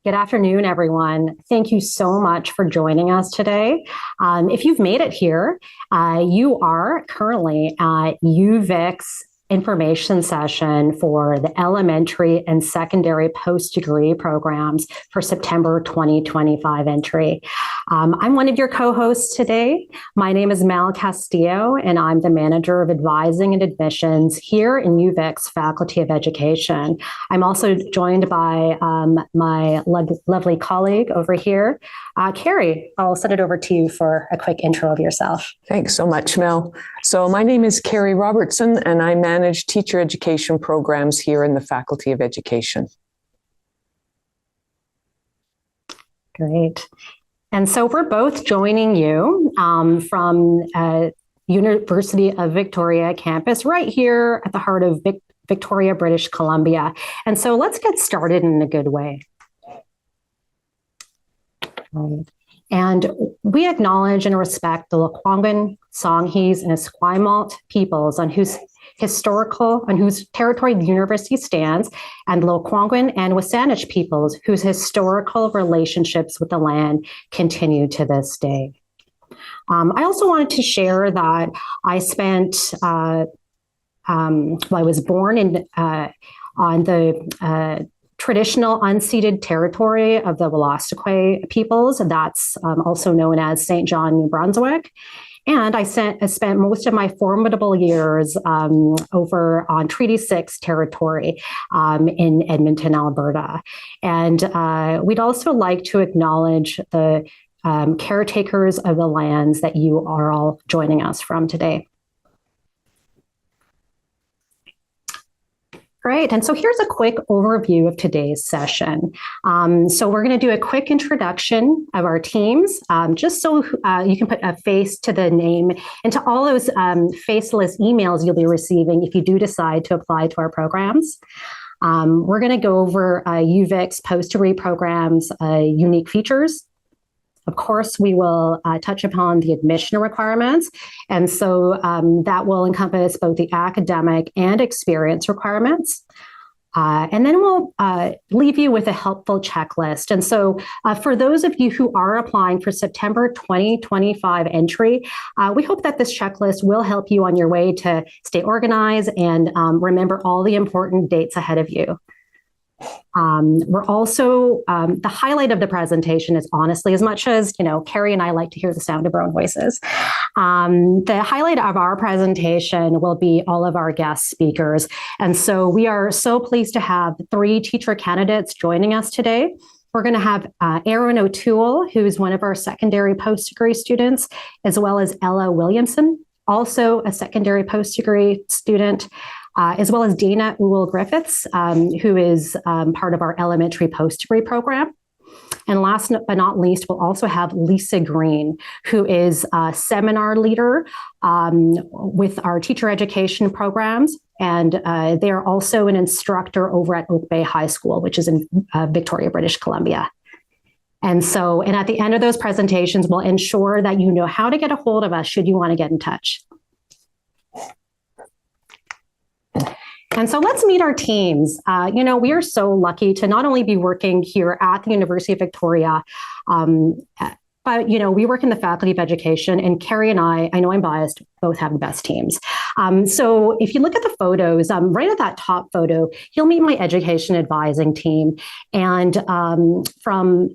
Good afternoon, everyone. Thank you so much for joining us today. If you've made it here, you are currently at UVic's information session for the elementary and secondary post-degree programs for September 2025 entry. I'm one of your co-hosts today. My name is Mal Castillo, and I'm the Manager of Advising and Admissions here in UVic's Faculty of Education. I'm also joined by my lovely colleague over here, Carrie. I'll send it over to you for a quick intro of yourself. Thanks so much, Mel. So my name is Carrie Robertson, and I manage teacher education programs here in the Faculty of Education. Great. And so we're both joining you from University of Victoria campus right here at the heart of Victoria, British Columbia. And so let's get started in a good way. And we acknowledge and respect the Lekwungen, Songhees, and Esquimalt peoples on whose territory the university stands, and Lekwungen and Wasanich peoples whose historical relationships with the land continue to this day. I also wanted to share that I spent, I was born on the traditional unceded territory of the Wolastoqey peoples. That's also known as St. John, New Brunswick. And I spent most of my formidable years over on Treaty 6 territory in Edmonton, Alberta. And we'd also like to acknowledge the caretakers of the lands that you are all joining us from today. Great. And so here's a quick overview of today's session. So we're going to do a quick introduction of our teams, just so you can put a face to the name and to all those faceless emails you'll be receiving if you do decide to apply to our programs. We're going to go over UVic's post-degree programs, unique features. Of course, we will touch upon the admission requirements. And so that will encompass both the academic and experience requirements. And then we'll leave you with a helpful checklist. And so for those of you who are applying for September 2025 entry, we hope that this checklist will help you on your way to stay organized and remember all the important dates ahead of you. We're also, the highlight of the presentation is honestly, as much as, Carrie and I like to hear the sound of our own voices, the highlight of our presentation will be all of our guest speakers. And so we are so pleased to have 3 teacher candidates joining us today. We're going to have Aaron O'Toole, who's one of our secondary post-degree students, as well as Ella Williamson, also a secondary post-degree student, as well as Dana Ewell-Griffiths, who is part of our elementary post-degree program. And last but not least, we'll also have Lisa Green, who is a seminar leader with our teacher education programs. And they are also an instructor over at Oak Bay High School, which is in Victoria, British Columbia. And at the end of those presentations, we'll ensure that you know how to get a hold of us should you want to get in touch. And so let's meet our teams. We are so lucky to not only be working here at the University of Victoria, but, we work in the Faculty of Education, and Carrie and I know I'm biased, both have the best teams. So if you look at the photos, right at that top photo, you'll meet my education advising team. And from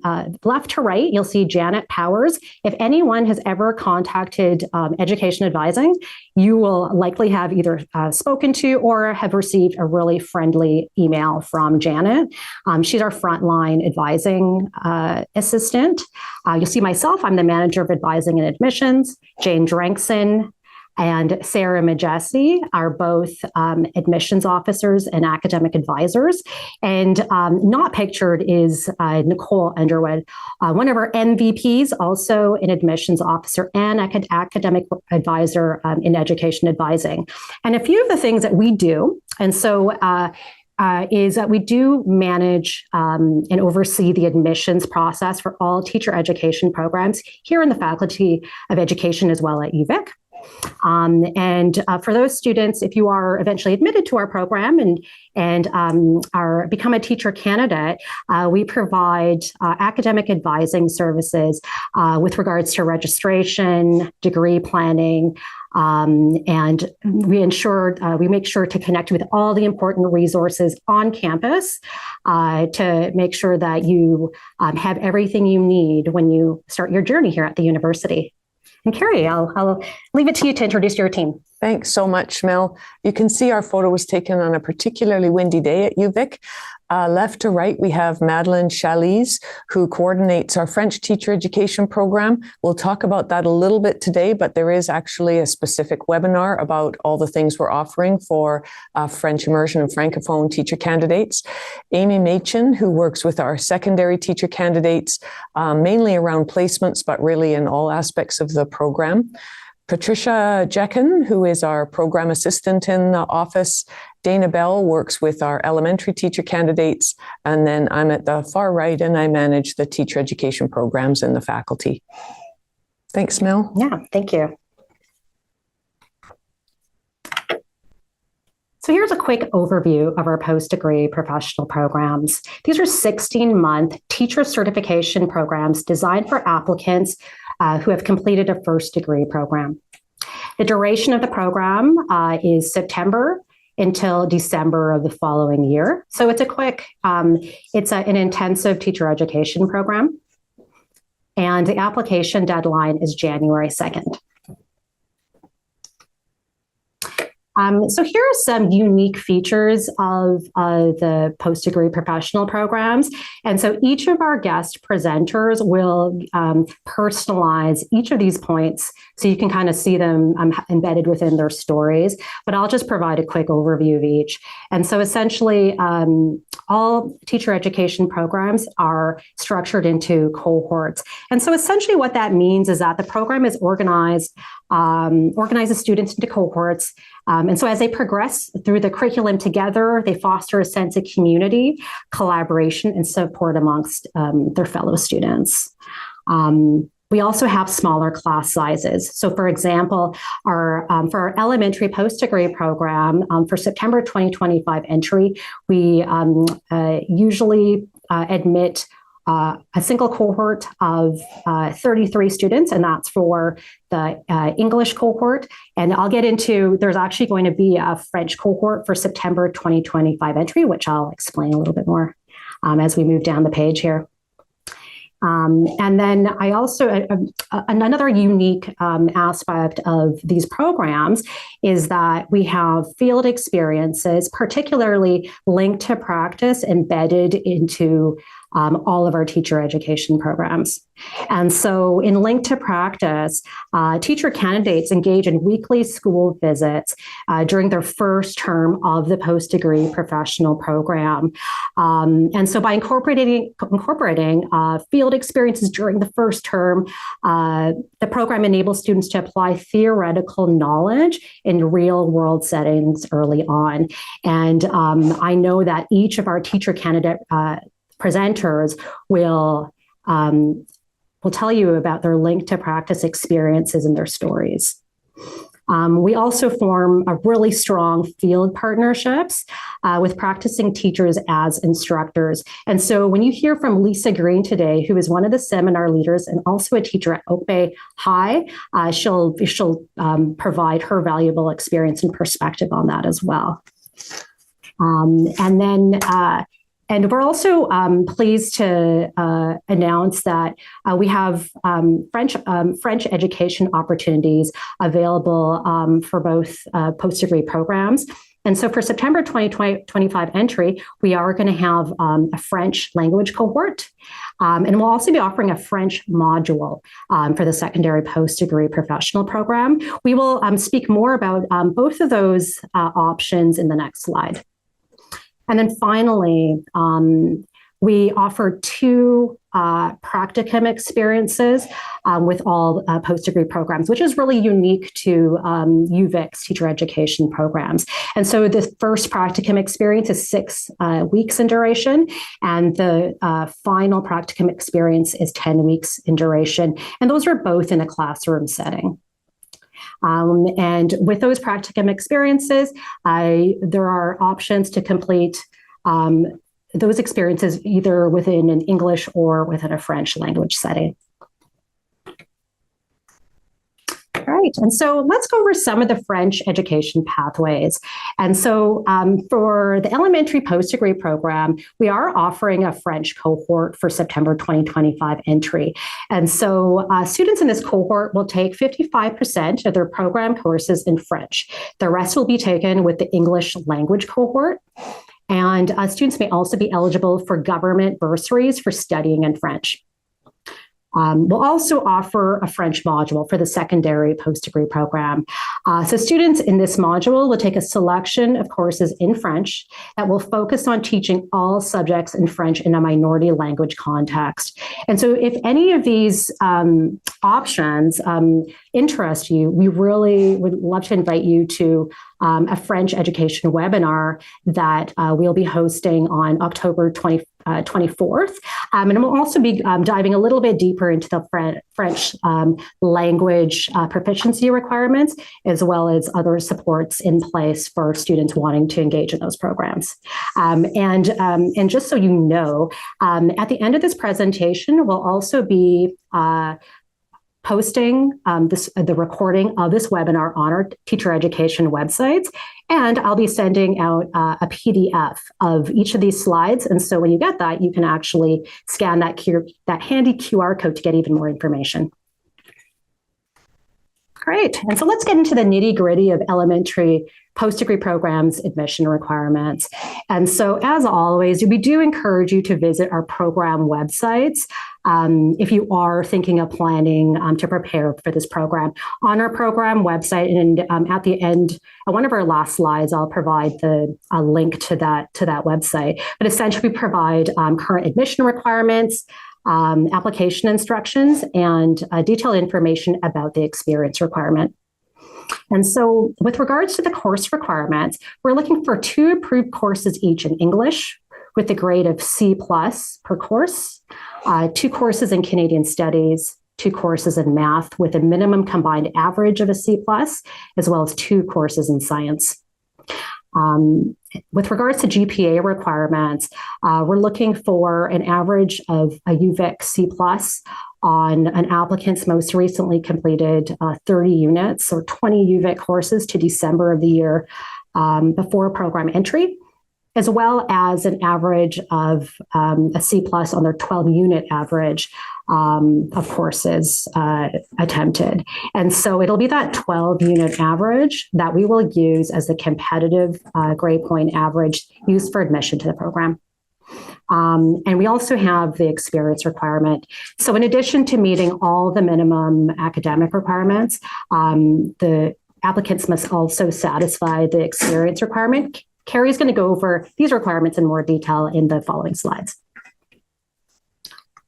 left to right, you'll see Janet Powers. If anyone has ever contacted education advising, you will likely have either spoken to or have received a really friendly email from Janet. She's our frontline advising assistant. You'll see myself, I'm the Manager of Advising and Admissions. Jane Drankson and Sarah Majessi are both admissions officers and academic advisors. And not pictured is Nicole Underwood, one of our MVPs, also an admissions officer and academic advisor in education advising. And a few of the things that we do, and so is that we do manage and oversee the admissions process for all teacher education programs here in the Faculty of Education as well at UVic. And for those students, if you are eventually admitted to our program and are become a teacher candidate, we provide academic advising services with regards to registration, degree planning, and we make sure to connect with all the important resources on campus to make sure that you have everything you need when you start your journey here at the university. And Carrie, I'll leave it to you to introduce your team. Thanks so much, Mel. You can see our photo was taken on a particularly windy day at UVic. Left to right, we have Madeleine Chaliz, who coordinates our French teacher education program. We'll talk about that a little bit today, but there is actually a specific webinar about all the things we're offering for French immersion and Francophone teacher candidates. Amy Machin, who works with our secondary teacher candidates, mainly around placements, but really in all aspects of the program. Patricia Jekin, who is our program assistant in the office. Dana Bell works with our elementary teacher candidates. And then I'm at the far right and I manage the teacher education programs in the faculty. Thanks, Mel. Yeah, thank you. So here's a quick overview of our post-degree professional programs. These are 16-month teacher certification programs designed for applicants who have completed a first degree program. The duration of the program is September until December of the following year. So it's a quick, it's an intensive teacher education program. And the application deadline is January 2nd. So here are some unique features of the post-degree professional programs. And so each of our guest presenters will personalize each of these points so you can kind of see them embedded within their stories, but I'll just provide a quick overview of each. And so essentially, all teacher education programs are structured into cohorts. And so essentially what that means is that the program is organizes students into cohorts. And so as they progress through the curriculum together, they foster a sense of community, collaboration, and support amongst their fellow students. We also have smaller class sizes. So for example, for our elementary post-degree program, for September 2025 entry, we usually admit a single cohort of 33 students, and that's for the English cohort. And I'll get into, there's actually going to be a French cohort for September 2025 entry, which I'll explain a little bit more as we move down the page here. And then I also, another unique aspect of these programs is that we have field experiences, particularly linked to practice, embedded into all of our teacher education programs. And so in Link to Practice, teacher candidates engage in weekly school visits during their first term of the post-degree professional program. And so by incorporating field experiences during the first term, the program enables students to apply theoretical knowledge in real-world settings early on. And I know that each of our teacher candidate presenters will tell you about their Link to Practice experiences and their stories. We also form a really strong field partnerships with practicing teachers as instructors. And so when you hear from Lisa Green today, who is one of the seminar leaders and also a teacher at Oak Bay High, she'll provide her valuable experience and perspective on that as well. And we're also pleased to announce that we have French education opportunities available for both post-degree programs. And so for September 2025 entry, we are going to have a French language cohort. And we'll also be offering a French module for the secondary post-degree professional program. We will speak more about both of those options in the next slide. And then finally, we offer 2 practicum experiences with all post-degree programs, which is really unique to UVic's teacher education programs. And so the first practicum experience is 6 weeks in duration, and the final practicum experience is 10 weeks in duration. And those are both in a classroom setting. And with those practicum experiences, there are options to complete those experiences either within an English or within a French language setting. Right. And so let's go over some of the French education pathways. And so for the elementary post-degree program, we are offering a French cohort for September 2025 entry. And so students in this cohort will take 55% of their program courses in French. The rest will be taken with the English language cohort. And students may also be eligible for government bursaries for studying in French. We'll also offer a French module for the secondary post-degree program. So students in this module will take a selection of courses in French that will focus on teaching all subjects in French in a minority language context. And so if any of these options interest you, we really would love to invite you to a French education webinar that we'll be hosting on October 24th. And we'll also be diving a little bit deeper into the French language proficiency requirements, as well as other supports in place for students wanting to engage in those programs. And just so you know, at the end of this presentation, we'll also be posting the recording of this webinar on our teacher education websites. And I'll be sending out a PDF of each of these slides. And so when you get that, you can actually scan that handy QR code to get even more information. Great. And so let's get into the nitty-gritty of elementary post-degree programs admission requirements. And so as always, we do encourage you to visit our program websites if you are thinking of planning to prepare for this program. On our program website, and at the end, on one of our last slides, I'll provide a link to that website. But essentially, we provide current admission requirements, application instructions, and detailed information about the experience requirement. And so with regards to the course requirements, we're looking for 2 approved courses each in English with a grade of C+ per course, 2 courses in Canadian Studies, 2 courses in Math with a minimum combined average of a C+, as well as 2 courses in Science. With regards to GPA requirements, we're looking for an average of a UVic C+ on an applicant's most recently completed 30 units or 20 UVic courses to December of the year before program entry, as well as an average of a C+ on their 12-unit average of courses attempted. And so it'll be that 12-unit average that we will use as the competitive grade point average used for admission to the program. And we also have the experience requirement. So in addition to meeting all the minimum academic requirements, the applicants must also satisfy the experience requirement. Carrie's going to go over these requirements in more detail in the following slides.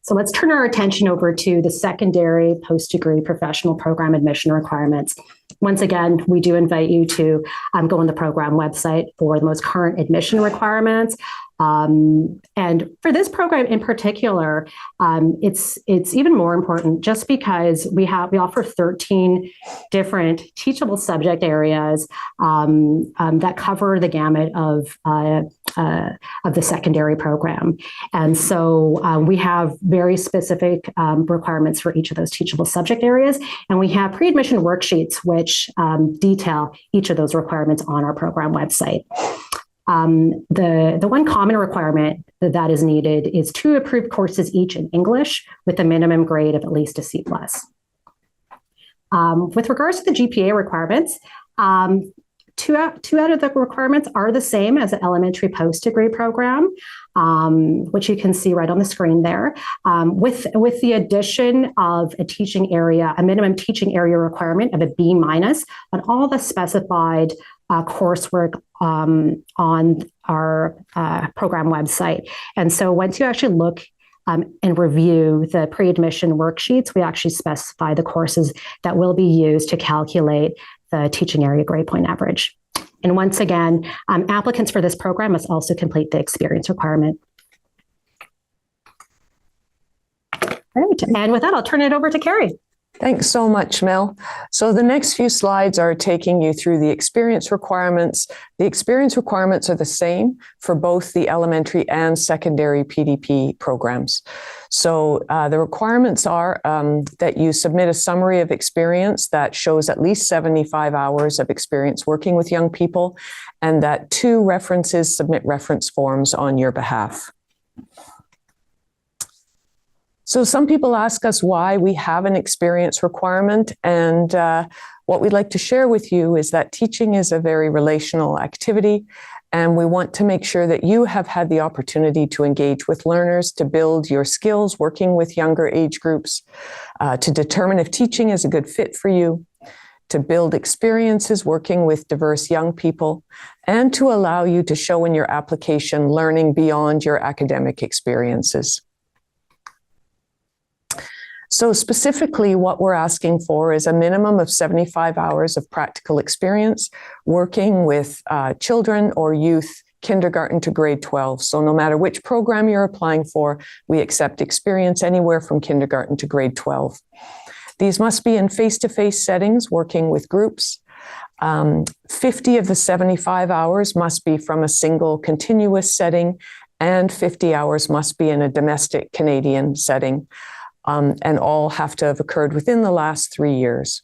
So let's turn our attention over to the secondary post-degree professional program admission requirements. Once again, we do invite you to go on the program website for the most current admission requirements. And for this program in particular, it's even more important just because we offer 13 different teachable subject areas that cover the gamut of the secondary program. And so we have very specific requirements for each of those teachable subject areas. And we have pre-admission worksheets which detail each of those requirements on our program website. The one common requirement that is needed is 2 approved courses each in English with a minimum grade of at least a C+. With regards to the GPA requirements, two out of the requirements are the same as the elementary post-degree program, which you can see right on the screen there, with the addition of a minimum teaching area requirement of a B- on all the specified coursework on our program website. And so once you actually look and review the pre-admission worksheets, we actually specify the courses that will be used to calculate the teaching area grade point average. And once again, applicants for this program must also complete the experience requirement. Great. And with that, I'll turn it over to Carrie. Thanks so much, Mel. So the next few slides are taking you through the experience requirements. The experience requirements are the same for both the elementary and secondary PDP programs. So the requirements are that you submit a summary of experience that shows at least 75 hours of experience working with young people, and that 2 references submit reference forms on your behalf. So some people ask us why we have an experience requirement, and what we'd like to share with you is that teaching is a very relational activity, and we want to make sure that you have had the opportunity to engage with learners, to build your skills working with younger age groups, to determine if teaching is a good fit for you, to build experiences working with diverse young people, and to allow you to show in your application learning beyond your academic experiences. So specifically, what we're asking for is a minimum of 75 hours of practical experience working with children or youth, kindergarten to grade 12. So no matter which program you're applying for, we accept experience anywhere from kindergarten to grade 12. These must be in face-to-face settings working with groups. 50 of the 75 hours must be from a single continuous setting, and 50 hours must be in a domestic Canadian setting. And all have to have occurred within the last 3 years.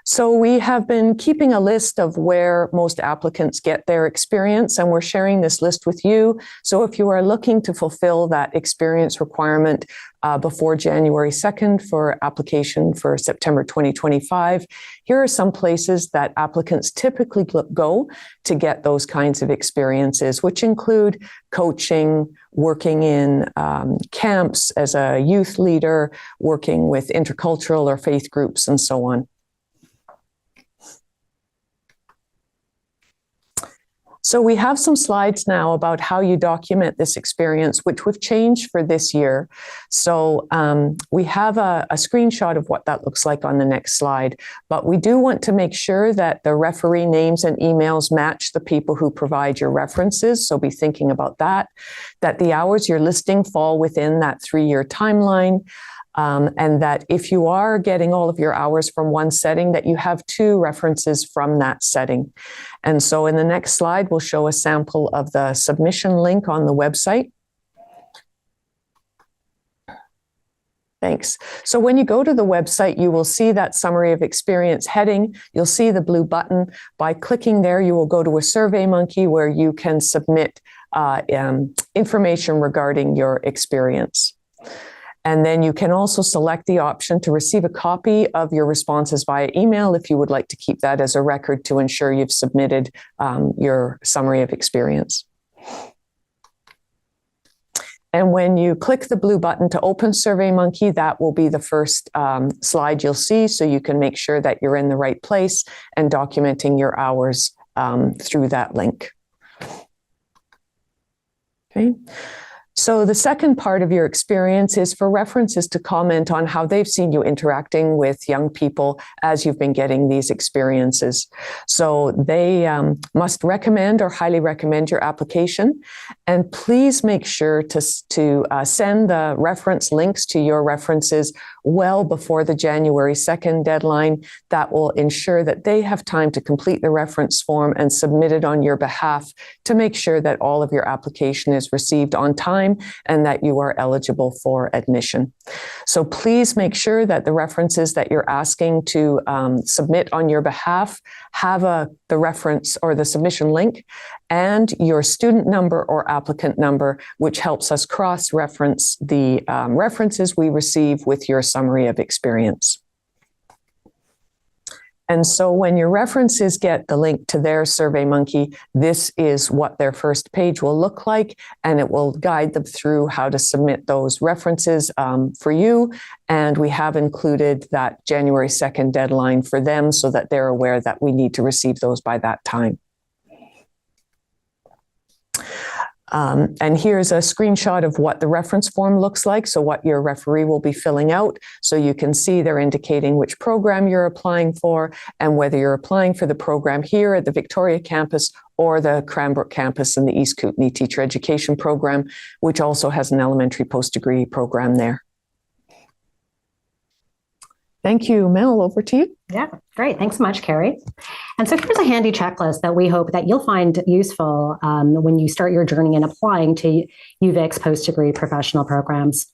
So we have been keeping a list of where most applicants get their experience, and we're sharing this list with you. So if you are looking to fulfill that experience requirement before January 2nd for application for September 2025, here are some places that applicants typically go to get those kinds of experiences, which include coaching, working in camps as a youth leader, working with intercultural or faith groups, and so on. So we have some slides now about how you document this experience, which we've changed for this year. So we have a screenshot of what that looks like on the next slide, but we do want to make sure that the referee names and emails match the people who provide your references. So be thinking about that the hours you're listing fall within that 3-year timeline. And that if you are getting all of your hours from one setting, that you have 2 references from that setting. And so in the next slide, we'll show a sample of the submission link on the website. Thanks. So when you go to the website, you will see that summary of experience heading. You'll see the blue button. By clicking there, you will go to a SurveyMonkey where you can submit information regarding your experience. And then you can also select the option to receive a copy of your responses via email if you would like to keep that as a record to ensure you've submitted your summary of experience. And when you click the blue button to open SurveyMonkey, that will be the first slide you'll see, so you can make sure that you're in the right place and documenting your hours through that link. Okay. So the second part of your experience is for references to comment on how they've seen you interacting with young people as you've been getting these experiences. So they must recommend or highly recommend your application. And please make sure to send the reference links to your references well before the January 2nd deadline. That will ensure that they have time to complete the reference form and submit it on your behalf to make sure that all of your application is received on time and that you are eligible for admission. So please make sure that the references that you're asking to submit on your behalf have the reference or the submission link and your student number or applicant number, which helps us cross-reference the references we receive with your summary of experience. And so when your references get the link to their SurveyMonkey, this is what their first page will look like, and it will guide them through how to submit those references for you. And we have included that January 2nd deadline for them so that they're aware that we need to receive those by that time. And here's a screenshot of what the reference form looks like. So what your referee will be filling out. So you can see they're indicating which program you're applying for and whether you're applying for the program here at the Victoria campus or the Cranbrook campus in the East Kootenay Teacher Education program, which also has an elementary post-degree program there. Thank you, Mel. Over to you. Yeah, great. Thanks so much, Carrie. And so here's a handy checklist that we hope that you'll find useful when you start your journey in applying to UVic's post-degree professional programs.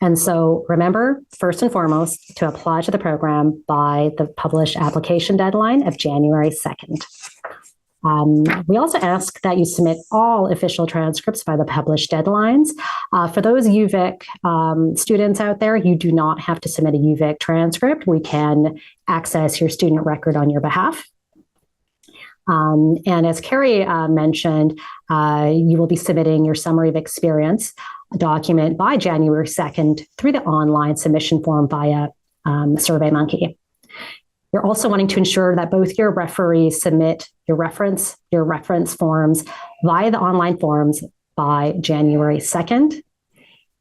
And so remember, first and foremost, to apply to the program by the published application deadline of January 2nd. We also ask that you submit all official transcripts by the published deadlines. For those UVic students out there, you do not have to submit a UVic transcript. We can access your student record on your behalf. And as Carrie mentioned, you will be submitting your summary of experience document by January 2nd through the online submission form via SurveyMonkey. You're also wanting to ensure that both your referees submit your reference forms via the online forms by January 2nd.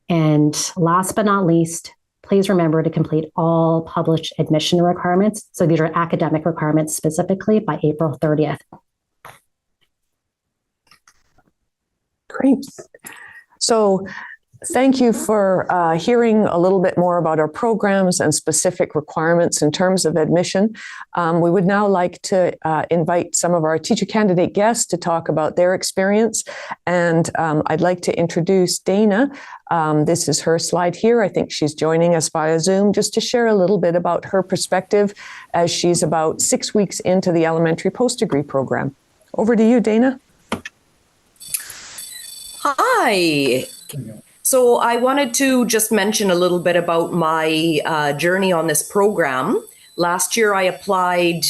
And last but not least, please remember to complete all published admission requirements. So these are academic requirements specifically by April 30th. Great. So thank you for hearing a little bit more about our programs and specific requirements in terms of admission. We would now like to invite some of our teacher candidate guests to talk about their experience. And I'd like to introduce Dana. This is her slide here. I think she's joining us via Zoom just to share a little bit about her perspective as she's about 6 weeks into the elementary post-degree program. Over to you, Dana. Hi. So I wanted to just mention a little bit about my journey on this program. Last year I applied,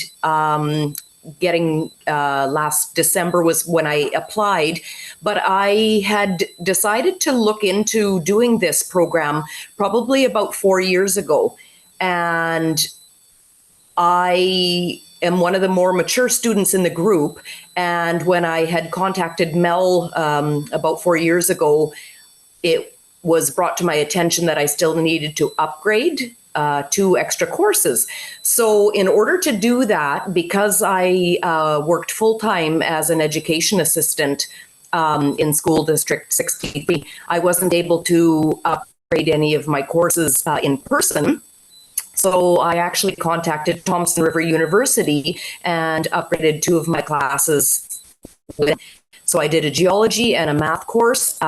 last December was when I applied, but I had decided to look into doing this program probably about 4 years ago. And I am one of the more mature students in the group. And when I had contacted Mel about 4 years ago, it was brought to my attention that I still needed to upgrade 2 extra courses. So in order to do that, because I worked full-time as an education assistant in School District 63, I wasn't able to upgrade any of my courses in person. So I actually contacted Thompson River University and upgraded 2 of my classes. So I did a geology and a math course.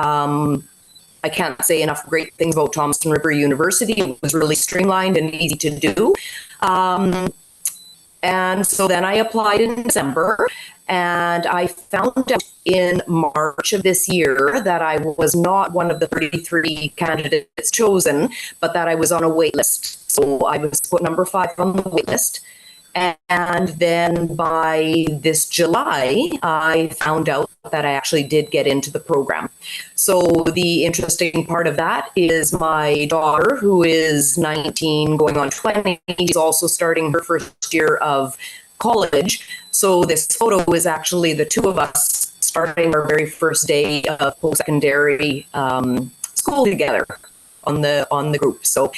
I can't say enough great things about Thompson River University. It was really streamlined and easy to do. And so then I applied in December, and I found out in March of this year that I was not one of the 33 candidates chosen, but that I was on a wait list. So I was put number 5 on the wait list. And then by this July, I found out that I actually did get into the program. So the interesting part of that is my daughter, who is 19, going on 20, is also starting her first year of college. So this photo is actually the 2 of us starting our very first day of post-secondary school together on the group. So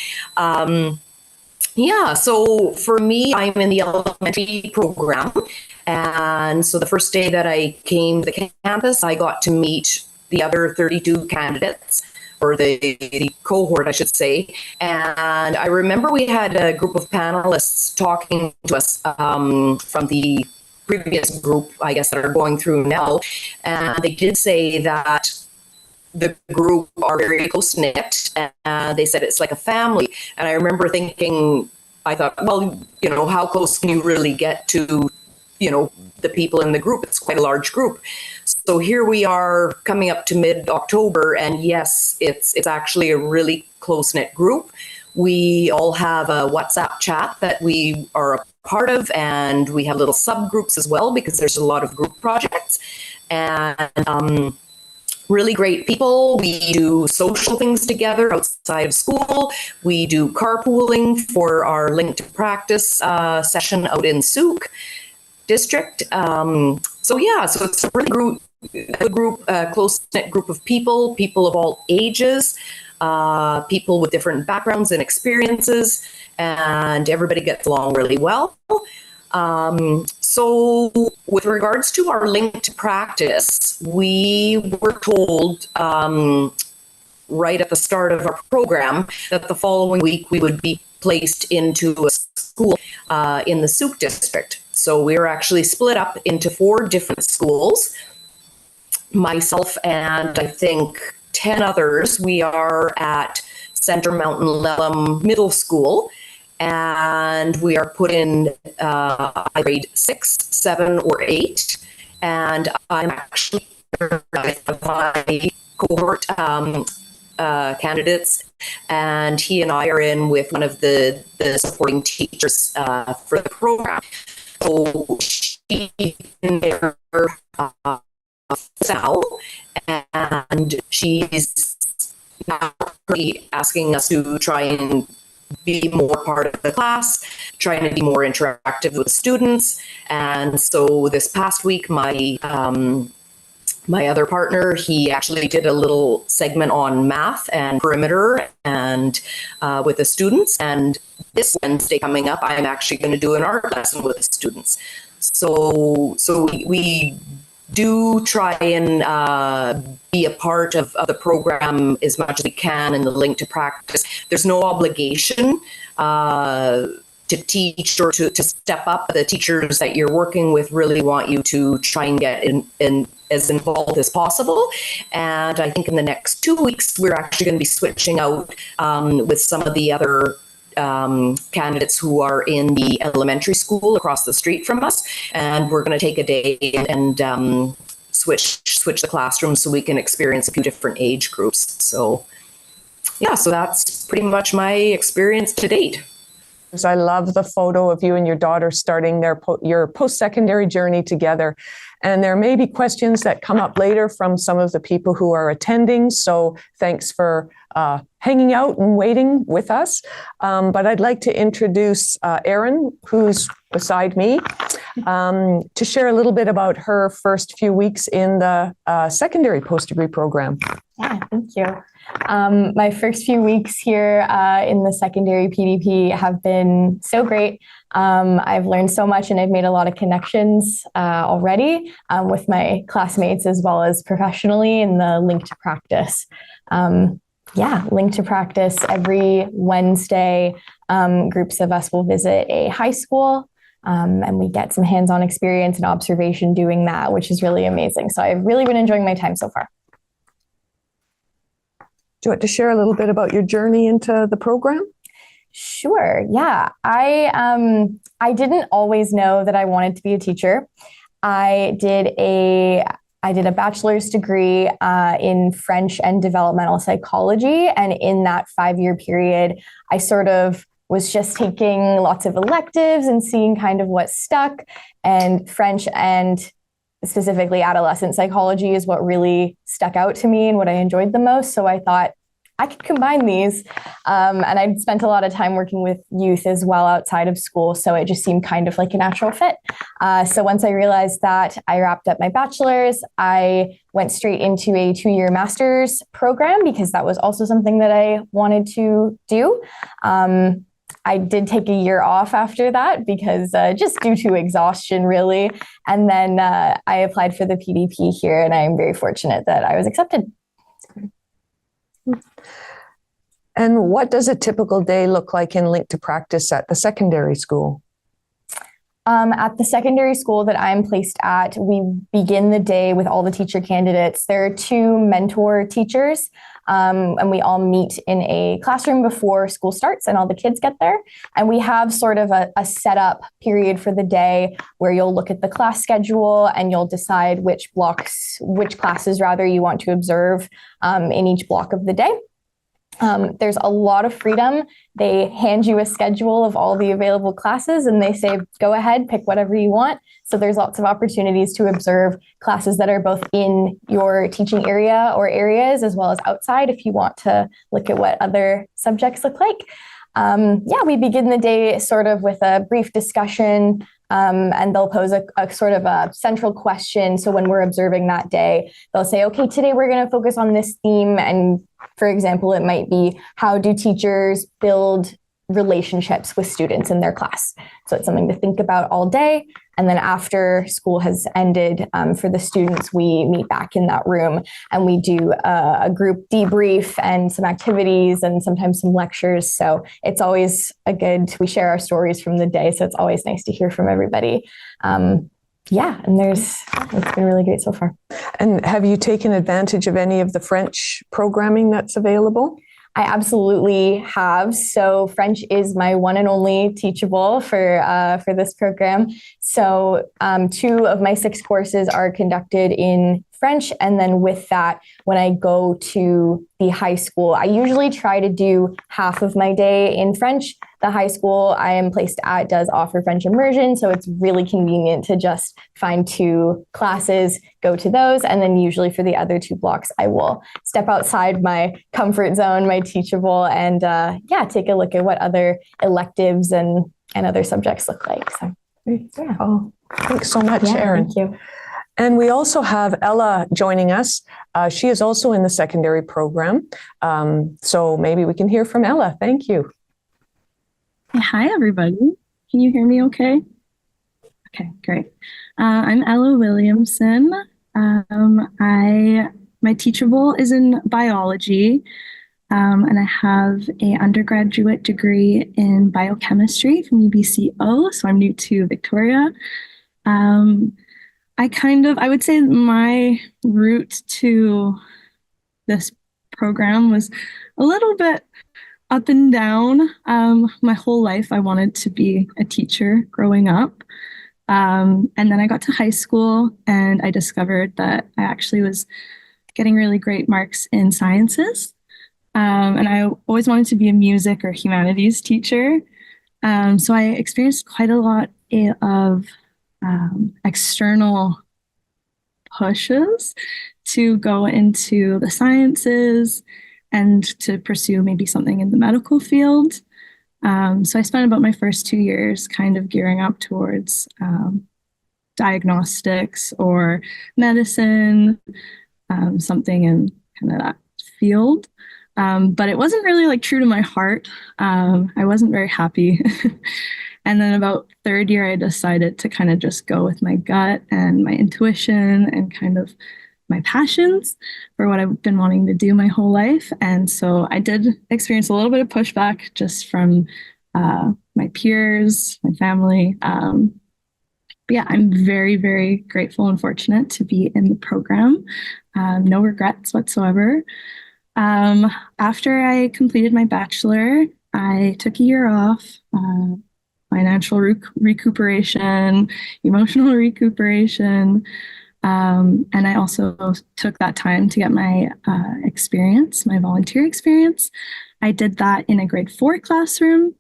yeah, so for me, I'm in the elementary program. And so the first day that I came to the campus, I got to meet the other 32 candidates, or the cohort, I should say. And I remember we had a group of panelists talking to us from the previous group, I guess, that are going through now. And they did say that the group are very close-knit, and they said it's like a family. And I remember thinking, I thought, well, how close can you really get to, the people in the group? It's quite a large group. So here we are coming up to mid-October, and yes, it's actually a really close-knit group. We all have a WhatsApp chat that we are a part of, and we have little subgroups as well, because there's a lot of group projects. And really great people. We do social things together outside of school. We do carpooling for our Link to Practice session out in Souk District. So it's a really good group, close-knit group of people of all ages, people with different backgrounds and experiences, and everybody gets along really well. So with regards to our Link to Practice, we were told right at the start of our program that the following week we would be placed into a school in the Souk district. So we were actually split up into 4 different schools. Myself and I think 10 others, we are at Center Mountain Lelum Middle School, and we are put in grade 6, 7, or 8. And I'm actually my cohort candidates, and he and I are in with one of the supporting teachers for the program. So she's in there now, and she's now asking us to try and be more part of the class, trying to be more interactive with students. And so this past week, my other partner, he actually did a little segment on math and perimeter and with the students. And this Wednesday coming up, I'm actually going to do an art lesson with the students. So we do try and be a part of the program as much as we can in the link to practice. There's no obligation to teach or to step up. The teachers that you're working with really want you to try and get in as involved as possible. And I think in the next 2 weeks, we're actually going to be switching out with some of the other candidates who are in the elementary school across the street from us, and we're going to take a day and switch the classrooms so we can experience a few different age groups. So yeah, so that's pretty much my experience to date. I love the photo of you and your daughter starting your post-secondary journey together. And there may be questions that come up later from some of the people who are attending. So thanks for hanging out and waiting with us. But I'd like to introduce Erin, who's beside me, to share a little bit about her first few weeks in the secondary post-degree program. Yeah, thank you. My first few weeks here in the secondary PDP have been so great. I've learned so much, and I've made a lot of connections already with my classmates as well as professionally in the Link to Practice. Link to Practice every Wednesday. Groups of us will visit a high school, and we get some hands-on experience and observation doing that, which is really amazing. So I've really been enjoying my time so far. Do you want to share a little bit about your journey into the program? Sure. Yeah. I didn't always know that I wanted to be a teacher. I did a bachelor's degree in French and developmental psychology. And in that 5-year period, I sort of was just taking lots of electives and seeing kind of what stuck. And French and specifically adolescent psychology is what really stuck out to me and what I enjoyed the most. So I thought I could combine these. And I'd spent a lot of time working with youth as well outside of school. So it just seemed kind of like a natural fit. So once I realized that, I wrapped up my bachelor's. I went straight into a 2-year master's program because that was also something that I wanted to do. I did take a year off after that because just due to exhaustion, really. And then I applied for the PDP here, and I am very fortunate that I was accepted. And what does a typical day look like in Link to Practice at the secondary school? At the secondary school that I'm placed at, we begin the day with all the teacher candidates. There are 2 mentor teachers, and we all meet in a classroom before school starts and all the kids get there. And we have sort of a setup period for the day where you'll look at the class schedule and you'll decide which classes rather you want to observe in each block of the day. There's a lot of freedom. They hand you a schedule of all the available classes and they say, go ahead, pick whatever you want. So there's lots of opportunities to observe classes that are both in your teaching area or areas as well as outside if you want to look at what other subjects look like. We begin the day sort of with a brief discussion, and they'll pose a sort of a central question. So when we're observing that day, they'll say, okay, today we're going to focus on this theme. And for example, it might be, how do teachers build relationships with students in their class. So it's something to think about all day. And then after school has ended, for the students, we meet back in that room and we do a group debrief and some activities and sometimes some lectures. So it's always we share our stories from the day. So it's always nice to hear from everybody. And it's been really great so far. And have you taken advantage of any of the French programming that's available? I absolutely have. So French is my one and only teachable for this program. So 2 of my 6 courses are conducted in French. And then with that, when I go to the high school, I usually try to do half of my day in French. The high school I am placed at does offer French immersion, so it's really convenient to just find 2 classes, go to those, and then usually for the other 2 blocks, I will step outside my comfort zone, my teachable, and take a look at what other electives and other subjects look like. So, yeah. Oh, thanks so much, Erin. Thank you. And we also have Ella joining us. She is also in the secondary program. So maybe we can hear from Ella. Thank you. Hi, everybody. Can you hear me okay? Okay, great. I'm Ella Williamson. My teachable is in biology, and I have an undergraduate degree in biochemistry from UBCO, so I'm new to Victoria. I would say my route to this program was a little bit up and down. My whole life, I wanted to be a teacher growing up. And then I got to high school and I discovered that I actually was getting really great marks in sciences. And I always wanted to be a music or humanities teacher. So I experienced quite a lot of external pushes to go into the sciences and to pursue maybe something in the medical field. So I spent about my first 2 years kind of gearing up towards diagnostics or medicine, something in kind of that field. But it wasn't really true to my heart. I wasn't very happy. And then about 3rd year, I decided to kind of just go with my gut and my intuition and kind of my passions for what I've been wanting to do my whole life. And so I did experience a little bit of pushback just from my peers, my family. But yeah, I'm very, very grateful and fortunate to be in the program. No regrets whatsoever. After I completed my bachelor, I took a year off, financial recuperation, emotional recuperation. And I also took that time to get my experience, my volunteer experience. I did that in a grade 4 classroom.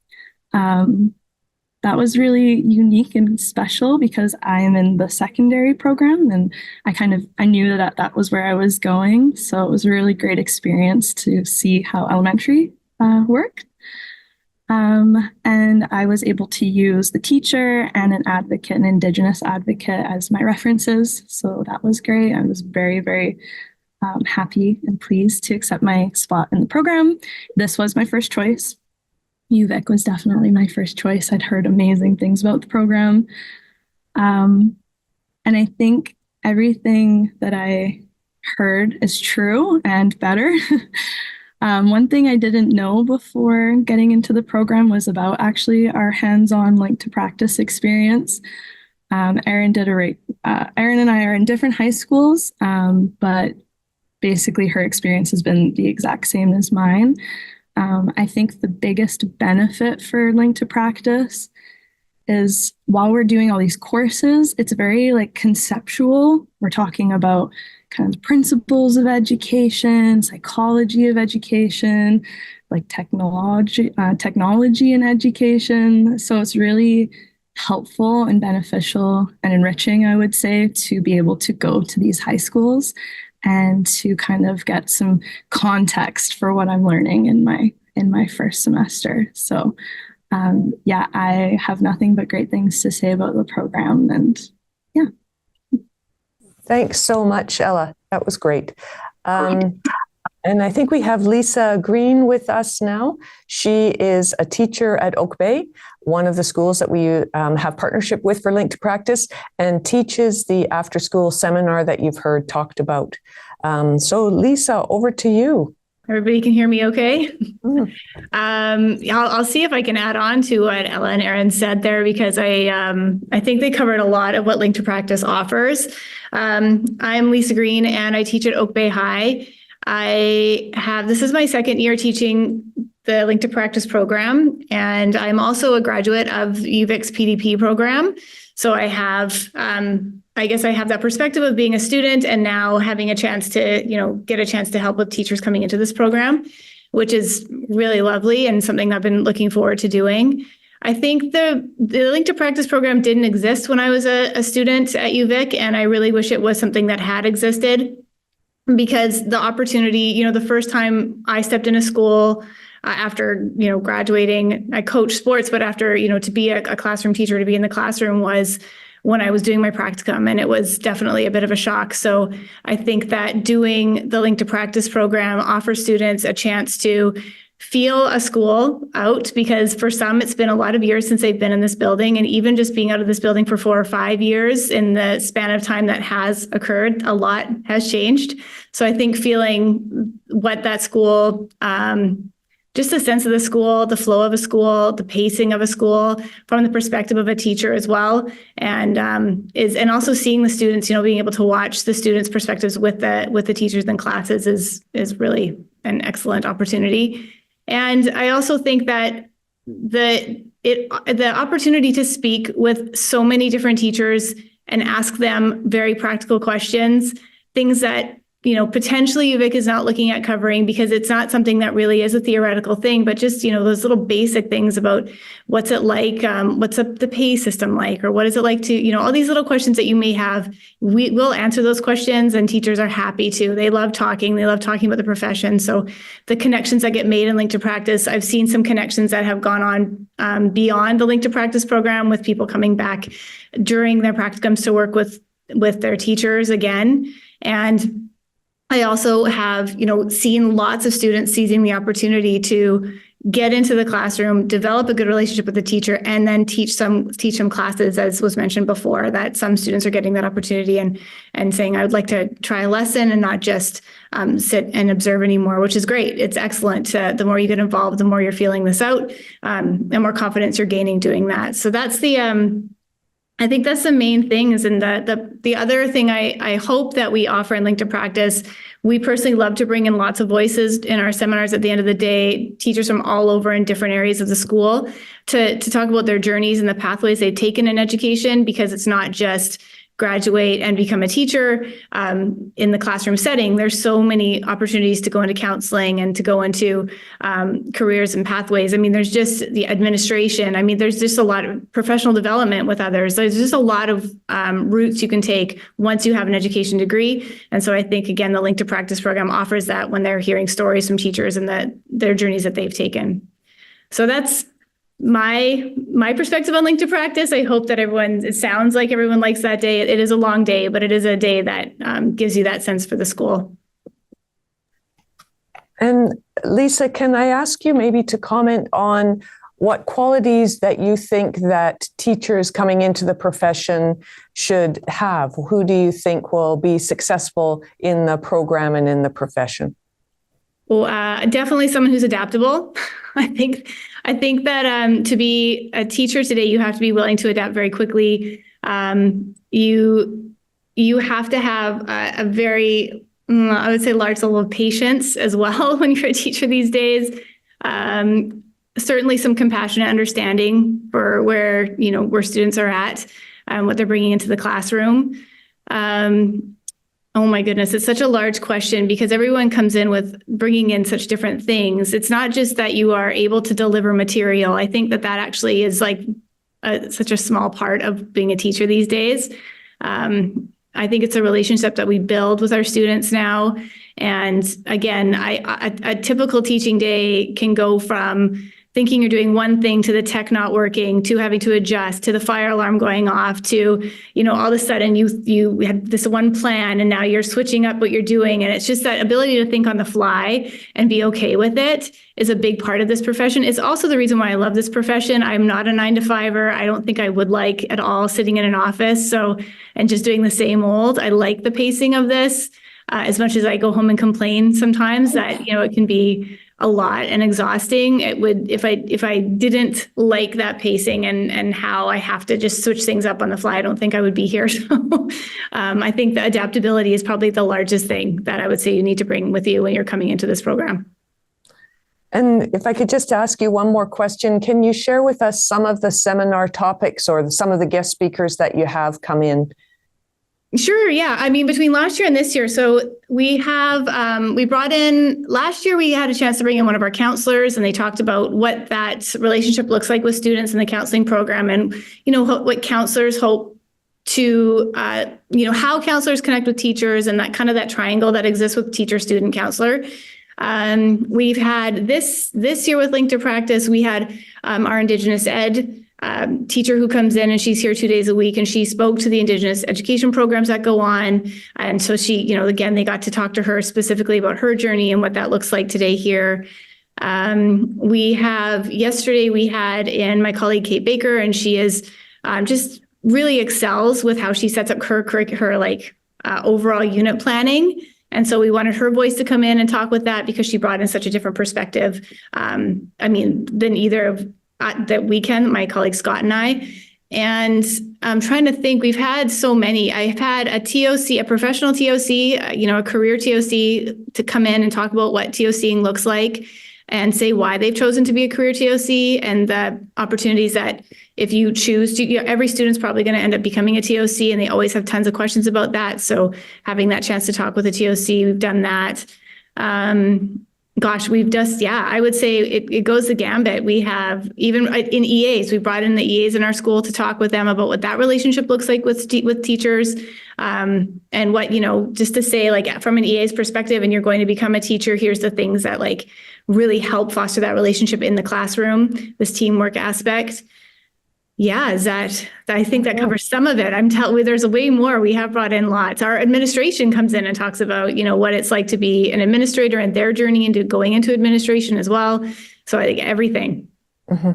That was really unique and special because I am in the secondary program and I knew that was where I was going. So it was a really great experience to see how elementary worked. And I was able to use the teacher and an advocate, an Indigenous advocate, as my references. So that was great. I was very, very happy and pleased to accept my spot in the program. This was my first choice. UVic was definitely my first choice. I'd heard amazing things about the program. And I think everything that I heard is true and better. One thing I didn't know before getting into the program was about actually our hands-on Link to Practice experience. Erin and I are in different high schools, but basically her experience has been the exact same as mine. I think the biggest benefit for Link to Practice is while we're doing all these courses, it's very conceptual. We're talking about kind of principles of education, psychology of education, technology in education. So it's really helpful and beneficial and enriching, I would say, to be able to go to these high schools and to kind of get some context for what I'm learning in my first semester. So yeah, I have nothing but great things to say about the program, and yeah. Thanks so much, Ella. That was great. And And I think we have Lisa Green with us now. She is a teacher at Oak Bay, one of the schools that we have partnership with for Link to Practice, and teaches the after-school seminar that you've heard talked about. So Lisa, over to you. Everybody can hear me okay? I'll see if I can add on to what Ella and Erin said there, because I think they covered a lot of what Link to Practice offers. I'm Lisa Green and I teach at Oak Bay High. This is my second year teaching the Link to Practice program, and I'm also a graduate of UVic's PDP program. So I have, I guess I have that perspective of being a student and now having a chance to, get a chance to help with teachers coming into this program, which is really lovely and something I've been looking forward to doing. I think the Link to Practice program didn't exist when I was a student at UVic, and I really wish it was something that had existed, because the opportunity, the first time I stepped into school after, graduating, I coached sports, but after, to be a classroom teacher, to be in the classroom was when I was doing my practicum, and it was definitely a bit of a shock. So I think that doing the Link to Practice program offers students a chance to feel a school out, because for some, it's been a lot of years since they've been in this building. And even just being out of this building for 4 or 5 years, in the span of time that has occurred, a lot has changed. So I think feeling what that school, just the sense of the school, the flow of a school, the pacing of a school from the perspective of a teacher as well. And also seeing the students, being able to watch the students' perspectives with the teachers in classes is really an excellent opportunity. And I also think that the opportunity to speak with so many different teachers and ask them very practical questions, things that potentially UVic is not looking at covering, because it's not something that really is a theoretical thing, but just, those little basic things about what's it like, what's the pay system like, or what is it like to, all these little questions that you may have. We will answer those questions, and teachers are happy to. They love talking about the profession. So the connections that get made in Link to Practice, I've seen some connections that have gone on beyond the Link to Practice program, with people coming back during their practicums to work with their teachers again. And I also have, seen lots of students seizing the opportunity to get into the classroom, develop a good relationship with the teacher, and then teach them classes, as was mentioned before, that some students are getting that opportunity and saying, I would like to try a lesson and not just sit and observe anymore, which is great. It's excellent. The more you get involved, the more you're feeling this out, the more confidence you're gaining doing that. So that's I think that's the main things. And the other thing I hope that we offer in Link to Practice, we personally love to bring in lots of voices in our seminars at the end of the day, teachers from all over in different areas of the school, to talk about their journeys and the pathways they've taken in education, because it's not just graduate and become a teacher in the classroom setting. There's so many opportunities to go into counseling and to go into careers and pathways. I mean, there's just the administration. I mean, there's just a lot of professional development with others. There's just a lot of routes you can take once you have an education degree. And so I think, again, the Link to Practice program offers that when they're hearing stories from teachers and their journeys that they've taken. So that's my perspective on Link to Practice. I hope that it sounds like everyone likes that day. It is a long day, but it is a day that gives you that sense for the school. And Lisa, can I ask you maybe to comment on what qualities that you think that teachers coming into the profession should have? Who do you think will be successful in the program and in the profession? Well, definitely someone who's adaptable. I think that to be a teacher today, you have to be willing to adapt very quickly. You have to have a very, I would say, large level of patience as well when you're a teacher these days. Certainly some compassionate understanding for where students are at, what they're bringing into the classroom. Oh my goodness, it's such a large question, because everyone comes in with bringing in such different things. It's not just that you are able to deliver material. I think that actually is like such a small part of being a teacher these days. I think it's a relationship that we build with our students now. And again, a typical teaching day can go from thinking you're doing one thing to the tech not working, to having to adjust, to the fire alarm going off, to, all of a sudden you had this one plan and now you're switching up what you're doing. And it's just that ability to think on the fly and be okay with it is a big part of this profession. It's also the reason why I love this profession. I'm not a 9-to-5er. I don't think I would like at all sitting in an office. And just doing the same old. I like the pacing of this as much as I go home and complain sometimes that, it can be a lot and exhausting. It would, if I didn't like that pacing and how I have to just switch things up on the fly, I don't think I would be here. So I think the adaptability is probably the largest thing that I would say you need to bring with you when you're coming into this program. And if I could just ask you one more question, can you share with us some of the seminar topics or some of the guest speakers that you have come in? Sure. Yeah. I mean, between last year and this year, so we have, we brought in, last year we had a chance to bring in one of our counselors and they talked about what that relationship looks like with students in the counseling program and, what counselors hope to, how counselors connect with teachers and that kind of that triangle that exists with teacher, student, counselor. We've had this year with Link to Practice, we had our Indigenous Ed teacher who comes in and she's here 2 days a week and she spoke to the Indigenous education programs that go on. And so she, again, they got to talk to her specifically about her journey and what that looks like today here. Yesterday we had in my colleague Kate Baker, and she is just really excels with how she sets up her overall unit planning. And so we wanted her voice to come in and talk with that because she brought in such a different perspective. Than either of that weekend, my colleague Scott and I. And I'm trying to think, we've had so many. I've had a TOC, a professional TOC, a career TOC to come in and talk about what TOCing looks like and say why they've chosen to be a career TOC and the opportunities that if you choose to, every student's probably going to end up becoming a TOC and they always have tons of questions about that. So having that chance to talk with a TOC, we've done that. We've just, I would say it goes the gambit. We have even in EAs, we brought in the EAs in our school to talk with them about what that relationship looks like with teachers. And what, just to say from an EA's perspective, and you're going to become a teacher, here's the things that really help foster that relationship in the classroom, this teamwork aspect. I think that covers some of it. I'm telling you, there's way more. We have brought in lots. Our administration comes in and talks about, what it's like to be an administrator and their journey into going into administration as well. So I think everything. Mm-hmm.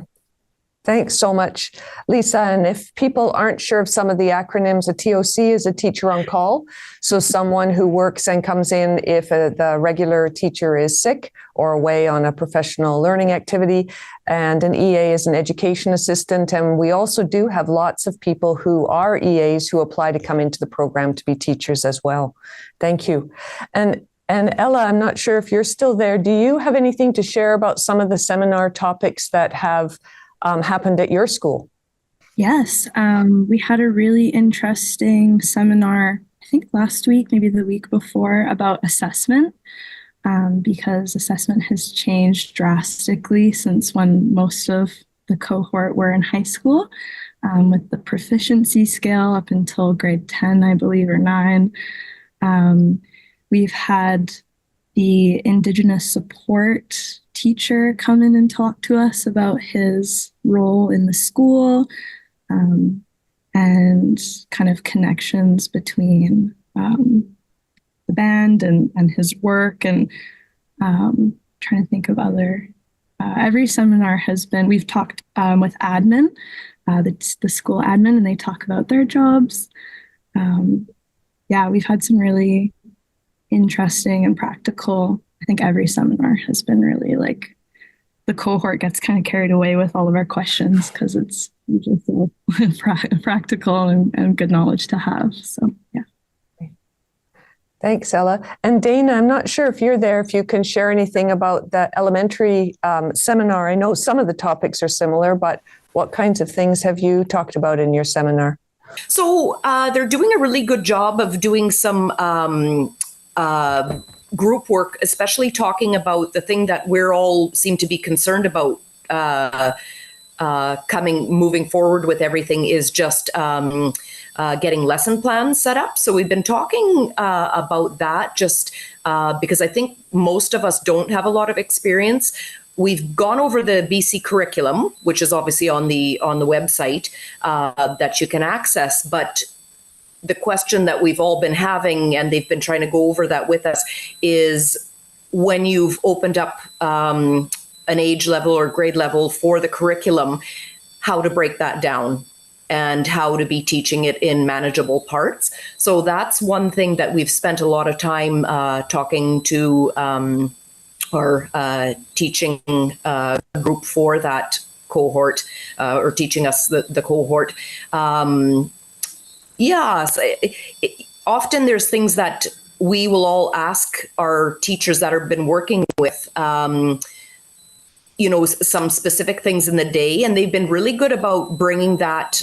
Thanks so much, Lisa. And if people aren't sure of some of the acronyms, a TOC is a teacher on call. So someone who works and comes in if the regular teacher is sick or away on a professional learning activity. And an EA is an education assistant. And we also do have lots of people who are EAs who apply to come into the program to be teachers as well. Thank you. And Ella, I'm not sure if you're still there. Do you have anything to share about some of the seminar topics that have happened at your school? Yes, we had a really interesting seminar, I think last week, maybe the week before, about assessment, because assessment has changed drastically since when most of the cohort were in high school, with the proficiency scale up until grade 10, I believe, or 9. We've had the Indigenous support teacher come in and talk to us about his role in the school, and kind of connections between the band and his work, and trying to think of other. Every seminar we've talked with admin, the school admin, and they talk about their jobs. We've had some really interesting and practical. I think every seminar has been really the cohort gets kind of carried away with all of our questions because it's usually so practical and good knowledge to have. So, yeah. Thanks, Ella. And Dana, I'm not sure if you're there, if you can share anything about the elementary seminar. I know some of the topics are similar, but what kinds of things have you talked about in your seminar? So they're doing a really good job of doing some group work, especially talking about the thing that we're all seem to be concerned about moving forward with everything is just getting lesson plans set up. So we've been talking about that just because I think most of us don't have a lot of experience we've gone over the BC curriculum, which is obviously on the website that you can access. But the question that we've all been having, and they've been trying to go over that with us, is when you've opened up an age level or grade level for the curriculum, how to break that down and how to be teaching it in manageable parts. So that's one thing that we've spent a lot of time talking to our teaching group for that cohort, or teaching us the cohort. Often there's things that we will all ask our teachers that have been working with, some specific things in the day, and they've been really good about bringing that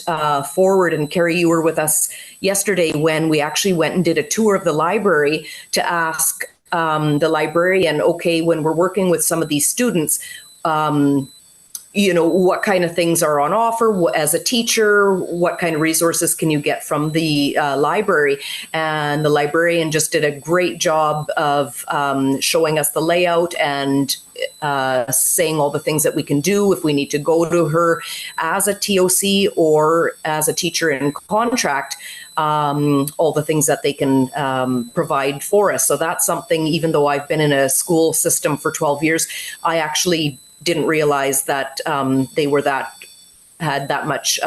forward. And Carrie, you were with us yesterday when we actually went and did a tour of the library to ask the librarian, okay, when we're working with some of these students, what kind of things are on offer as a teacher, what kind of resources can you get from the library? And the librarian just did a great job of showing us the layout and saying all the things that we can do if we need to go to her as a TOC or as a teacher in contract, all the things that they can provide for us. So that's something, even though I've been in a school system for 12 years, I actually didn't realize that they had that much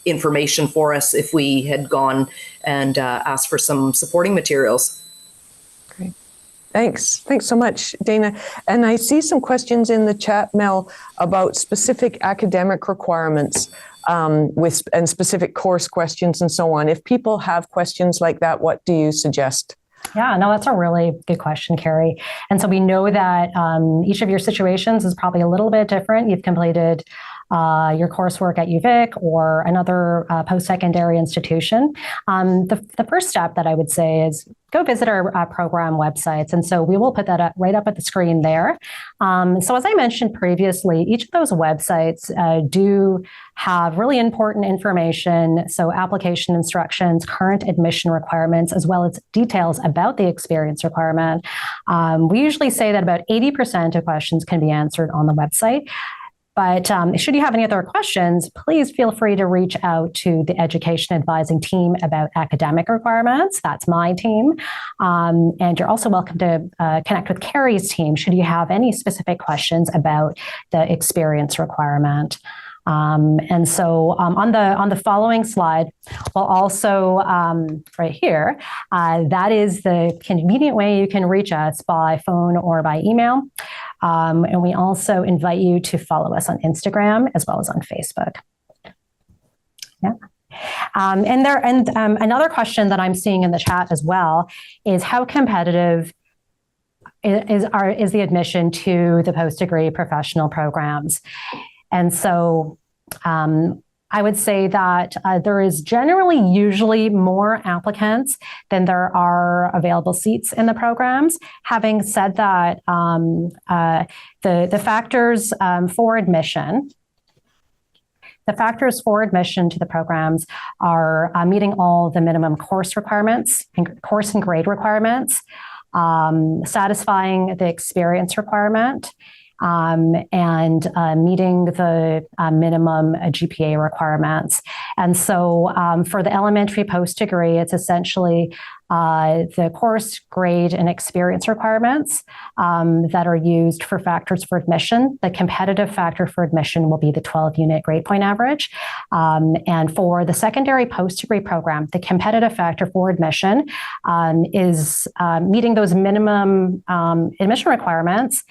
information for us if we had gone and asked for some supporting materials. Great. Thanks so much, Dana. And I see some questions in the chat, Mel, about specific academic requirements and specific course questions and so on. If people have questions like that, what do you suggest? Yeah, no, that's a really good question, Carrie. And so we know that each of your situations is probably a little bit different. You've completed your coursework at UVic or another post-secondary institution. The first step that I would say is go visit our program websites. And so we will put that up, right up at the screen there. So as I mentioned previously, each of those websites do have really important information. So application instructions, current admission requirements, as well as details about the experience requirement. We usually say that about 80% of questions can be answered on the website. But should you have any other questions, please feel free to reach out to the education advising team about academic requirements. That's my team. And you're also welcome to connect with Carrie's team should you have any specific questions about the experience requirement. And so on the following slide, we'll also, right here, that is the convenient way you can reach us by phone or by email. And we also invite you to follow us on Instagram as well as on Facebook. Yeah. Another question that I'm seeing in the chat as well is how competitive is the admission to the post-degree professional programs? And so I would say that there is generally usually more applicants than there are available seats in the programs. Having said that, the factors for admission, to the programs are meeting all the minimum course requirements, course and grade requirements, satisfying the experience requirement, and meeting the minimum GPA requirements. And so for the elementary post-degree, it's essentially the course, grade, and experience requirements that are used for factors for admission. The competitive factor for admission will be the 12-unit grade point average. And for the secondary post-degree program, the competitive factor for admission is meeting those minimum admission requirements,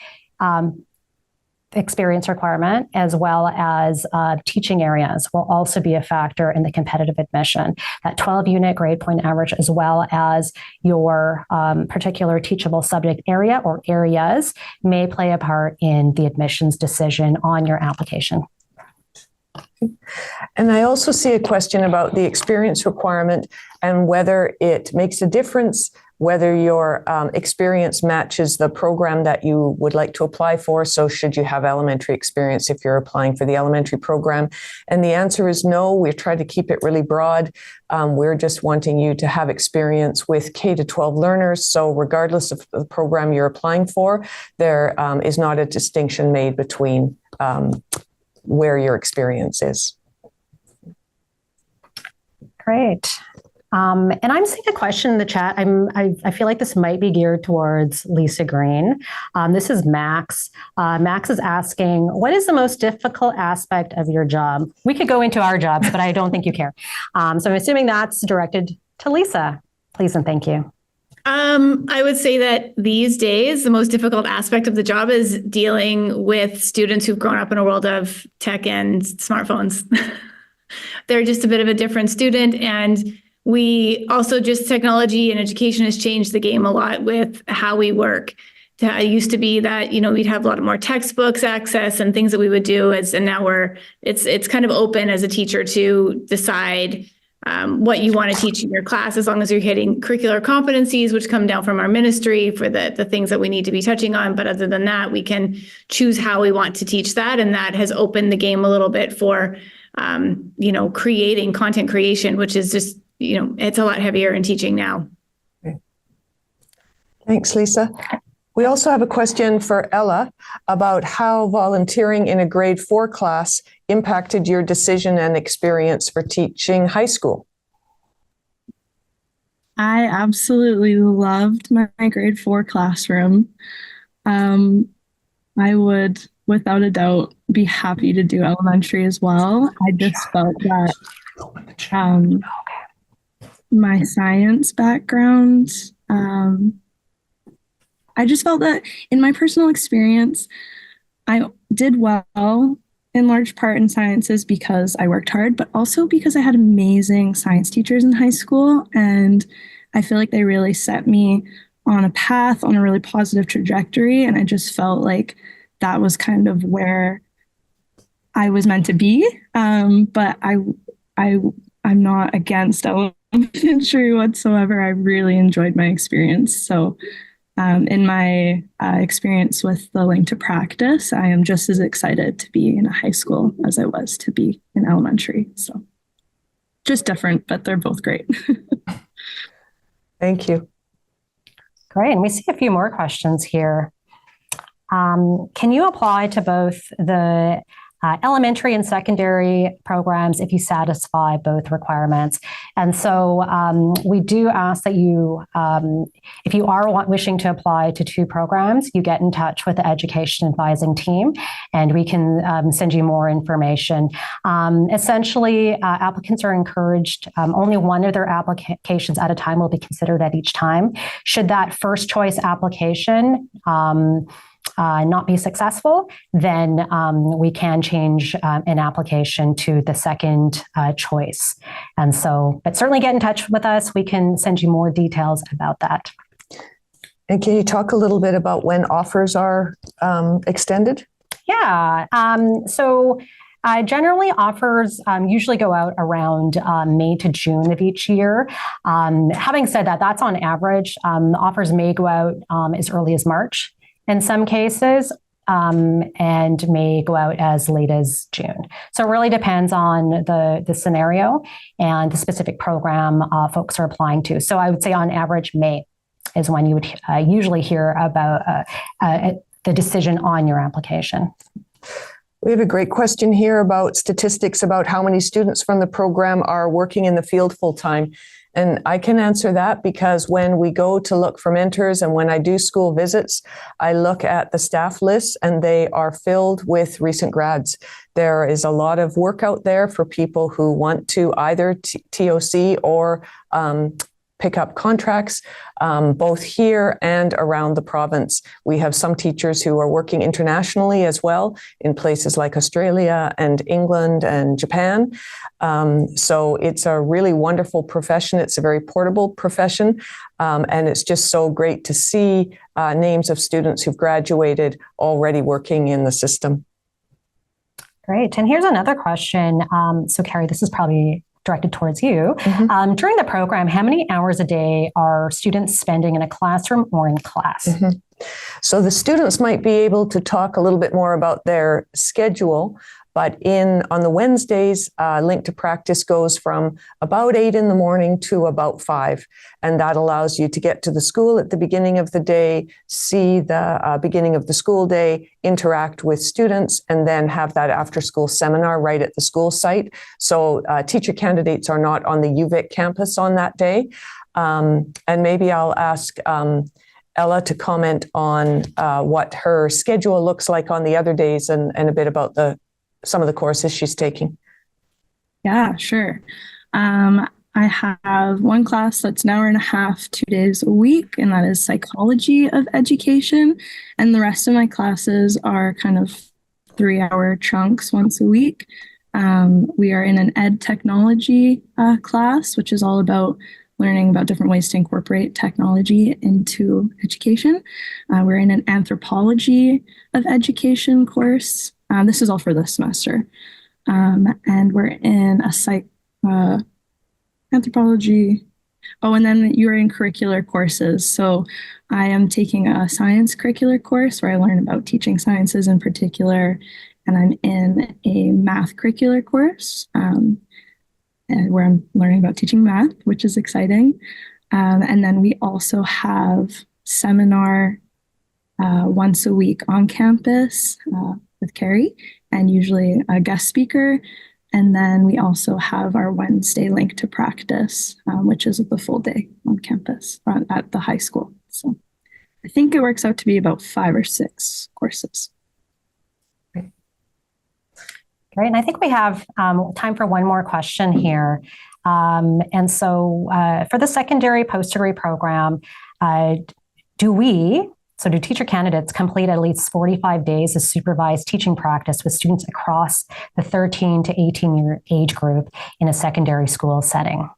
experience requirement, as well as teaching areas will also be a factor in the competitive admission. That 12-unit grade point average, as well as your particular teachable subject area or areas, may play a part in the admissions decision on your application. And I also see a question about the experience requirement and whether it makes a difference whether your experience matches the program that you would like to apply for. So should you have elementary experience if you're applying for the elementary program? And the answer is no. We're trying to keep it really broad. We're just wanting you to have experience with K to 12 learners. So regardless of the program you're applying for, there is not a distinction made between where your experience is. Great. And I'm seeing a question in the chat. I feel like this might be geared towards Lisa Green. This is Max. Max is asking, what is the most difficult aspect of your job? We could go into our jobs, but I don't think you care. So I'm assuming that's directed to Lisa. Please and thank you. I would say that these days, the most difficult aspect of the job is dealing with students who've grown up in a world of tech and smartphones. They're just a bit of a different student, and we also just technology and education has changed the game a lot with how we work. It used to be that, we'd have a lot more textbooks access and things that we would do and now it's kind of open as a teacher to decide what you want to teach in your class, as long as you're hitting curricular competencies, which come down from our ministry for the things that we need to be touching on. But other than that, we can choose how we want to teach that. And that has opened the game a little bit for, creating content creation, which is just, it's a lot heavier in teaching now. Okay. Thanks, Lisa. We also have a question for Ella about how volunteering in a grade 4 class impacted your decision and experience for teaching high school. I absolutely loved my grade 4 classroom. I would, without a doubt, be happy to do elementary as well. I just felt that my science background, I just felt that in my personal experience, I did well in large part in sciences because I worked hard, but also because I had amazing science teachers in high school. And I feel like they really set me on a path, on a really positive trajectory. And I just felt like that was kind of where I was meant to be. But I'm not against elementary whatsoever. I really enjoyed my experience. So in my experience with the Link to Practice, I am just as excited to be in a high school as I was to be in elementary. So just different, but they're both great. Thank you. Great. And we see a few more questions here. Can you apply to both the elementary and secondary programs if you satisfy both requirements? And so we do ask that you, if you are wishing to apply to 2 programs, you get in touch with the education advising team and we can send you more information. Essentially, applicants are encouraged, only one of their applications at a time will be considered at each time. Should that first choice application not be successful, then we can change an application to the second choice. And so, but certainly get in touch with us. We can send you more details about that. And can you talk a little bit about when offers are extended? Yeah. Generally, offers usually go out around May to June of each year. Having said that, that's on average. Offers may go out as early as March in some cases, and may go out as late as June. So it really depends on the scenario and the specific program folks are applying to. So I would say on average, May is when you would usually hear about the decision on your application. We have a great question here about statistics about how many students from the program are working in the field full-time. And I can answer that because when we go to look for mentors and when I do school visits, I look at the staff lists and they are filled with recent grads. There is a lot of work out there for people who want to either TOC or pick up contracts, both here and around the province. We have some teachers who are working internationally as well in places like Australia and England and Japan. So it's a really wonderful profession. It's a very portable profession. And it's just so great to see names of students who've graduated already working in the system. Great. And here's another question. So Carrie, this is probably directed towards you. During the program, how many hours a day are students spending in a classroom or in class? So the students might be able to talk a little bit more about their schedule, but on the Wednesdays, Link to Practice goes from about 8 in the morning to about 5. And that allows you to get to the school at the beginning of the day, see the beginning of the school day, interact with students, and then have that after-school seminar right at the school site. So teacher candidates are not on the UVic campus on that day. And maybe I'll ask Ella to comment on what her schedule looks like on the other days and a bit about some of the courses she's taking. Yeah, sure. I have one class that's an hour and a half, 2 days a week, and that is psychology of education. And the rest of my classes are kind of 3-hour chunks once a week. We are in an ed technology class, which is all about learning about different ways to incorporate technology into education. We're in an anthropology of education course. This is all for this semester. And we're in a anthropology. Oh, and then you're in curricular courses. So I am taking a science curricular course where I learn about teaching sciences in particular. And I'm in a math curricular course and where I'm learning about teaching math, which is exciting. And then we also have seminar once a week on campus with Carrie, and usually a guest speaker. And then we also have our Wednesday Link to Practice, which is the full day on campus at the high school. So I think it works out to be about 5 or 6 courses. Great. And I think we have time for one more question here. And so for the secondary post-degree program, do teacher candidates complete at least 45 days of supervised teaching practice with students across the 13 to 18-year age group in a secondary school setting?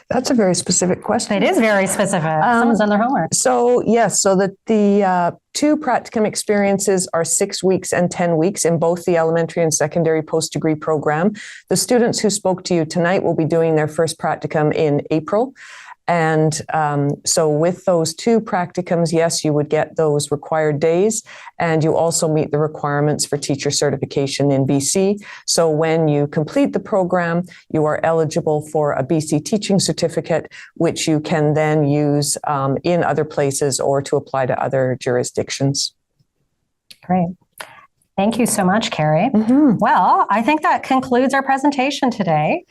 That's a very specific question. It is very specific. Someone's done their homework. So yes, so the 2 practicum experiences are 6 weeks and 10 weeks in both the elementary and secondary post-degree program. The students who spoke to you tonight will be doing their first practicum in April. And so with those 2 practicums, yes, you would get those required days, and you also meet the requirements for teacher certification in BC. So when you complete the program, you are eligible for a BC teaching certificate, which you can then use in other places or to apply to other jurisdictions. Great. Thank you so much, Carrie. Well, I think that concludes our presentation today.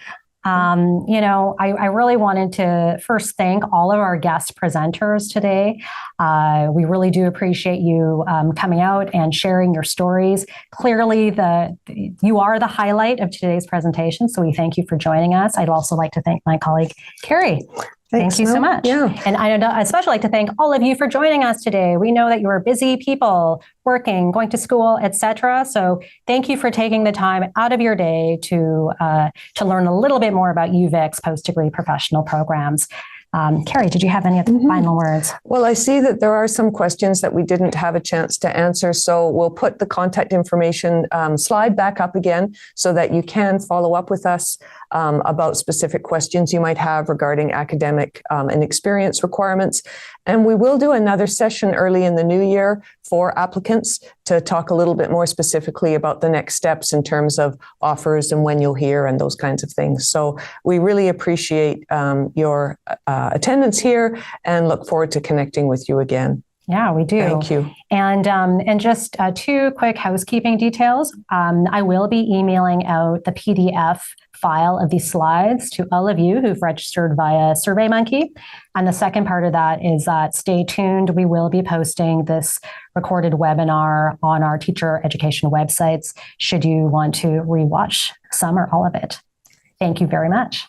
I really wanted to first thank all of our guest presenters today. We really do appreciate you coming out and sharing your stories. Clearly, you are the highlight of today's presentation, so we thank you for joining us. I'd also like to thank my colleague, Carrie. Thank you so much. Yeah. And I'd especially like to thank all of you for joining us today. We know that you are busy people, working, going to school, etc. So thank you for taking the time out of your day to learn a little bit more about UVic's post-degree professional programs. Carrie, did you have any final words? Well, I see that there are some questions that we didn't have a chance to answer. So we'll put the contact information slide back up again so that you can follow up with us about specific questions you might have regarding academic and experience requirements. And we will do another session early in the new year for applicants to talk a little bit more specifically about the next steps in terms of offers and when you'll hear and those kinds of things. So we really appreciate your attendance here and look forward to connecting with you again. Yeah, we do. Thank you. And just 2 quick housekeeping details. I will be emailing out the PDF file of these slides to all of you who've registered via SurveyMonkey. And the second part of that is that stay tuned. We will be posting this recorded webinar on our teacher education websites should you want to rewatch some or all of it. Thank you very much.